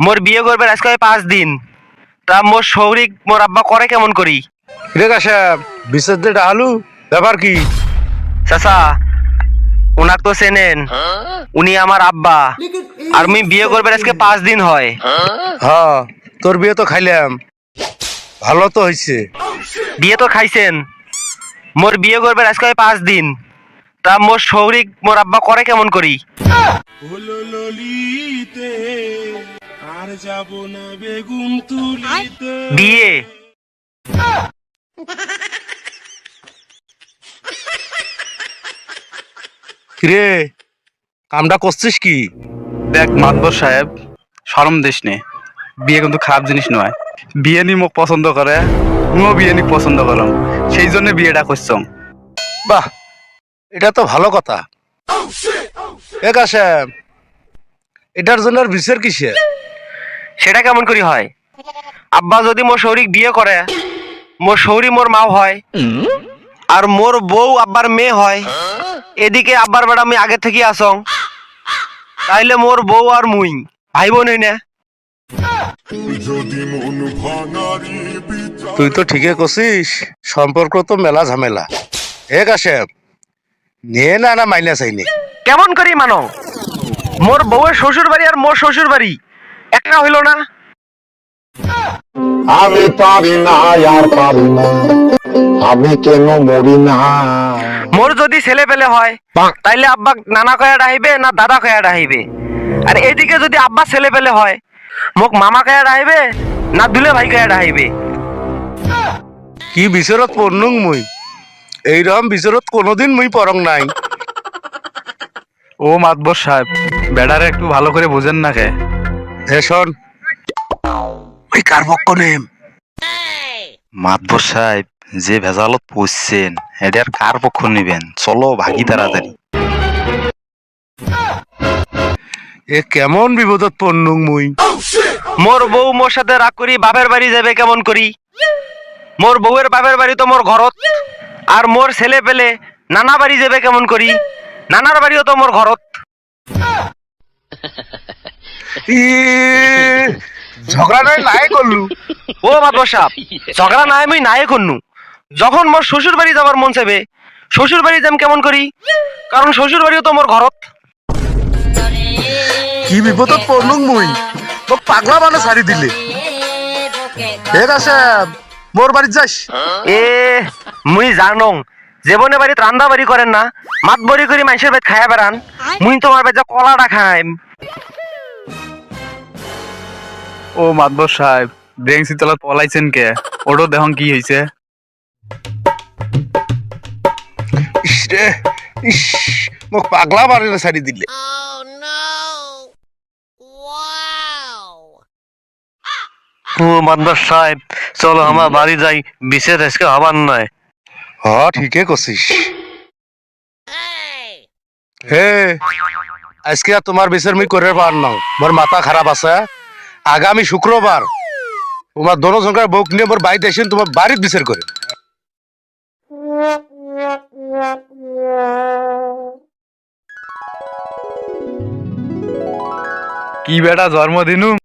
মোর বিয়ে করবে আজকে 5 দিন। তা মোর শৌরিক মোর আব্বা করে কেমন করি? রে কাশেম বিশেষ যেটা আলু ব্যাপার কি? চাচা, উনাক তো চেনেন, উনি আমার আব্বা। আর আমি বিয়ে করবে আজকে 5 দিন হয়। হ্যাঁ, তোর বিয়ে তো খাইলাম, ভালো তো হয়েছে। বিয়ে তো খাইছেন, মোর বিয়ে করবে আজকে 5 দিন। তা মোর শৌরিক মোর আব্বা করে কেমন করি? হলো ললিতে আর যাব না বেগুন তুলিতে। বিয়ে কিরে, কামটা করছিস কি? দেখ মাতবর সাহেব, শরম দিস নে। বিয়ে কিন্তু খারাপ জিনিস নয়। বিয়ে নি মোক পছন্দ করে, মুও বিয়ে নি পছন্দ করম, সেই জন্য বিয়েটা করছম। বাহ, এটা তো ভালো কথা। এ কাশেম, এটার জন্য আর বিচার কিসের? সেটা কেমন করি হয়? আব্বা যদি মোর শৌরিক বিয়ে করে, মোর শৌরি মোর মাও হয়, আর মোর বউ আব্বার মেয়ে হয়। এদিকে আব্বার বেড়া আমি আগে থেকে আসং, তাইলে মোর বউ আর মুই ভাই বোন হই না? যদি মন ভাঙারি তুই তো ঠিকই করছিস, সম্পর্ক তো মেলা ঝামেলা। এ কাশেম, নিয়ে না না মাইনা চাইনি। কেমন করি মানো? মোর বউয়ের শ্বশুর বাড়ি আর মোর শ্বশুর বাড়ি একটা হইল না? আমি পারি না আর পারি না, আমি কেন মরি না। মোর যদি ছেলে পেলে হয়, তাইলে আব্বা নানা কয়া ডাহিবে না দাদা কয়া ডাহিবে? আর এদিকে যদি আব্বা ছেলে পেলে হয়, মোক মামা কয়া ডাহিবে না দুলে ভাই কয়া ডাহিবে? কি বিচারত পড়নুং মুই? এইরকম বিচারত কোনোদিন মুই পরং নাই। ও মাতবর সাহেব, বেড়ারে একটু ভালো করে বুঝেন না কে? হে শোন, ওই কার পক্ষ নেম? মাতবর সাহেব, যে ভেজালত পড়ছেন এটার কার পক্ষ নিবেন? চলো ভাগি তাড়াতাড়ি। এ কেমন বিপদত পড়নুং মুই? মোর বউ মোর সাথে রাগ করি বাপের বাড়ি যাবে কেমন করি? মোর বউয়ের বাপের বাড়ি তো মোর ঘরত, আর মোর ছেলে পেলে নানা বাড়ি যাবে কেমন করি? নানার বাড়িও তো মোর ঘরত। ই, ঝগড়া নাই নাই করলু। ও বাবা সাপ, ঝগড়া নাই আমি নাই করনু। যখন মোর শ্বশুর বাড়ি যাবার মন চাইবে, শ্বশুর বাড়ি যাম কেমন করি? কারণ শ্বশুর বাড়িও তো মোর ঘরত। কি বিপদত পড়নুং মুই? মোক পাগলা মানে ছাড়ি দিলে। হে কাশেম, মোর বাড়ি যাস? এ মুই জানং, জীবনে বাড়িতে রান্দা বাড়ি করেন না, মাত বড়ি করে মানুষের বাড়ি খায়া বেড়ান। মুই তোমার বাড়ি যা কলাটা খাইম। ও মাতবর সাহেব, ব্রেংসি তলাত পলাইছেন কে? ওটো দেখুন কি হয়েছে। ইস রে, ইস, মোক পাগলা মানে ছাড়ি দিলে। ও মাদ্রাস সাহেব, চলো আমার বাড়ি যাই, বিশেষ আজকে হবার নয়। হ, ঠিকই করছিস। হে, আজকে আর তোমার বিচার মুই করে পার না, মোর মাথা খারাপ আছে। আগামী শুক্রবার তোমার দোনো সংখ্যার বউক নিয়ে মোর বাড়িতে এসে তোমার বাড়ির বিচার করে। কি বেটা জন্মদিনু